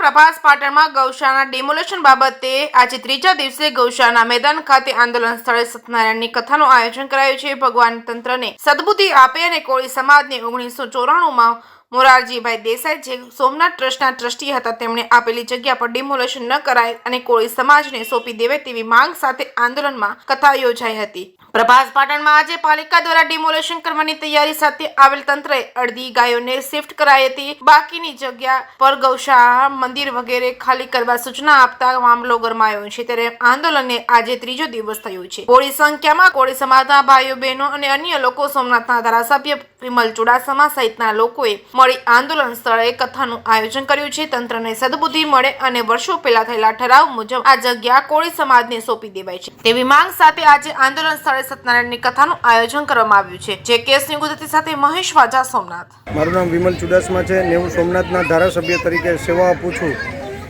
પ્રભાસ પાટણમાં ગૌશાળાના ડિમોલેશન બાબતે આજે ત્રીજા દિવસે ગૌશાળાના મેદાન ખાતે આંદોલન સ્થળે સત્યનારાયણની કથાનું આયોજન કરાયું છે। ભગવાન તંત્રને સદબુદ્ધિ આપે અને કોળી સમાજને 1994માં મોરારજીભાઈ દેસાઈ જે સોમનાથ ટ્રસ્ટના ટ્રસ્ટી હતા તેમણે આપેલી જગ્યા પર ડિમોલેશન ન કરાય અને કોળી સમાજને સોંપી દેવે તેવી માંગ સાથે આંદોલનમાં કથા યોજાઈ હતી। પ્રભાસ પાટણમાં આજે પાલિકા દ્વારા ડિમોલેશન કરવાની તૈયારી સાથે આવેલ તંત્રએ અડધી ગાયોને શિફ્ટ કરાઈ હતી। બાકીની જગ્યા પર ગૌશાળા મંદિર વગેરે ખાલી કરવા સૂચના આપતા મામલો ગરમાયો છે। ત્યારે આંદોલનને આજે ત્રીજો દિવસ થયો છે। બોડી સંખ્યામાં કોળી સમાજના ભાઈઓ બહેનો અને અન્ય લોકો સોમનાથના ધારાસભ્ય વિમલ ચુડાસમા સહિતના લોકોએ મળી આંદોલન સ્થળે કથાનું આયોજન કર્યું છે। તંત્રને સદબુદ્ધિ મળે અને વર્ષો પહેલા થયેલા ઠરાવ મુજબ આ જગ્યા કોળી સમાજને સોંપી દેવાય છે તેવી માંગ સાથે આજે આંદોલન સ્થળે સત્યનારાયણની કથાનું આયોજન કરવામાં આવ્યું છે। જે કેસની ગુજરાતી સાથે મહેશ વાજા, સોમનાથ। મારું નામ વિમલ ચુડાસમા છે ને હું સોમનાથના ધારાસભ્ય તરીકે સેવા આપું છું।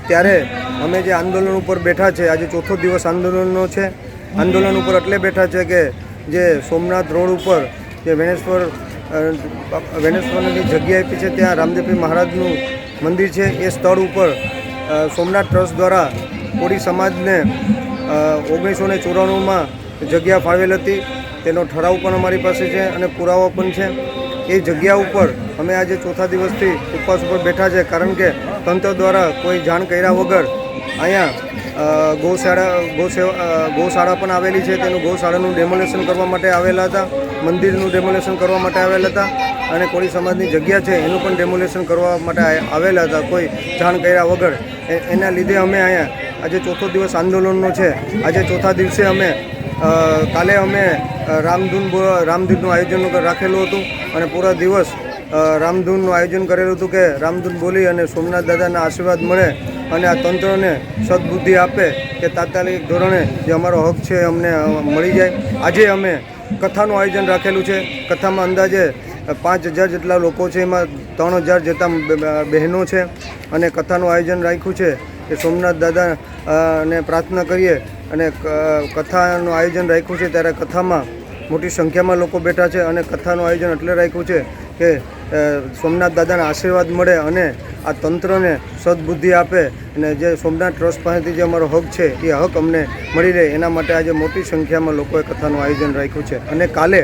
ત્યારે અમે જે આંદોલન ઉપર બેઠા છે, આજે ચોથો દિવસ આંદોલનનો છે। આંદોલન ઉપર એટલે બેઠા છે કે જે સોમનાથ રોડ ઉપર જે વેણેશ્વરની જગ્યા આપી છે ત્યાં રામદેવપીર મહારાજનું મંદિર છે। એ સ્થળ ઉપર સોમનાથ ટ્રસ્ટ દ્વારા કોળી સમાજને 1994માં જગ્યા ફાળવેલ હતી। તેનો ઠરાવ પણ અમારી પાસે છે અને પુરાવા પણ છે। એ જગ્યા ઉપર અમે આજે ચોથા દિવસથી ઉપવાસ ઉપર બેઠા છે, કારણ કે તંત્ર દ્વારા કોઈ જાણ કર્યા વગર અહીંયા ગૌશાળા પણ આવેલી છે, તેનું ગૌશાળાનું ડેમોલેશન કરવા માટે આવેલા હતા, મંદિરનું ડેમોલેશન કરવા માટે આવેલા હતા અને કોળી સમાજની જગ્યા છે એનું પણ ડેમોલેશન કરવા માટે આવેલા હતા કોઈ જાણ કર્યા વગર। એના લીધે અમે અહીંયા આજે ચોથો દિવસ આંદોલનનો છે। આજે ચોથા દિવસે અમે કાલે અમે રામધૂનનું આયોજન રાખેલું હતું અને પૂરા દિવસ રામધૂનનું આયોજન કરેલું હતું કે રામધૂન બોલી અને સોમનાથ દાદાના આશીર્વાદ મળે અને આ તંત્રને સદબુદ્ધિ આપે કે તાત્કાલિક ધોરણે જે અમારો હક છે અમને મળી જાય। આજે અમે કથાનું આયોજન રાખેલું છે। કથામાં અંદાજે 5000 જેટલા લોકો છે, એમાં 3000 જેટલા બહેનો છે અને કથાનું આયોજન રાખ્યું છે કે સોમનાથ દાદાને પ્રાર્થના કરીએ અને કથાનું આયોજન રાખ્યું છે। ત્યારે કથામાં મોટી સંખ્યામાં લોકો બેઠા છે અને કથાનું આયોજન એટલે રાખ્યું છે કે સોમનાથ દાદાના આશીર્વાદ મળે અને આ તંત્રને સદબુદ્ધિ આપે અને જે સોમનાથ ટ્રસ્ટ પાસેથી જે અમારો હક છે એ હક અમને મળી રહે એના માટે આજે મોટી સંખ્યામાં લોકોએ કથાનું આયોજન રાખ્યું છે। અને કાલે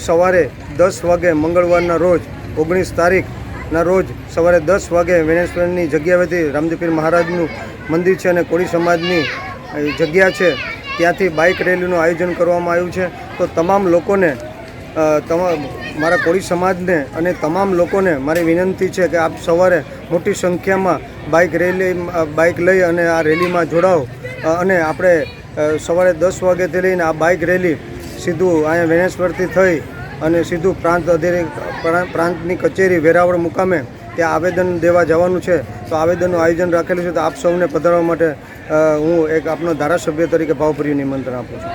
સવારે 10 વાગે મંગળવારના રોજ 19 તારીખના રોજ સવારે 10 વાગે વેણેશ્વરની જગ્યાએથી રામદેવપીર મહારાજનું મંદિર છે અને કોળી સમાજની જગ્યા છે ત્યાંથી બાઇક રેલીનું આયોજન કરવામાં આવ્યું છે। તો તમામ લોકોને મારા કોળી સમાજને અને તમામ લોકોને મારી વિનંતી છે કે આપ સવારે મોટી સંખ્યામાં બાઇક લઈ અને આ રેલીમાં જોડાઓ અને આપણે સવારે 10 વાગ્યાથી લઈને આ બાઇક રેલી સીધું અહીંયા વેણેશ્વરથી થઈ અને સીધું પ્રાંતની કચેરી વેરાવળ મુકામે ત્યાં આવેદન દેવા જવાનું છે। તો આવેદનનું આયોજન રાખેલું છે, તો આપ સૌને પધારવા માટે હું એક આપનો ધારાસભ્ય તરીકે ભાવભર્યું નિમંત્રણ આપું છું।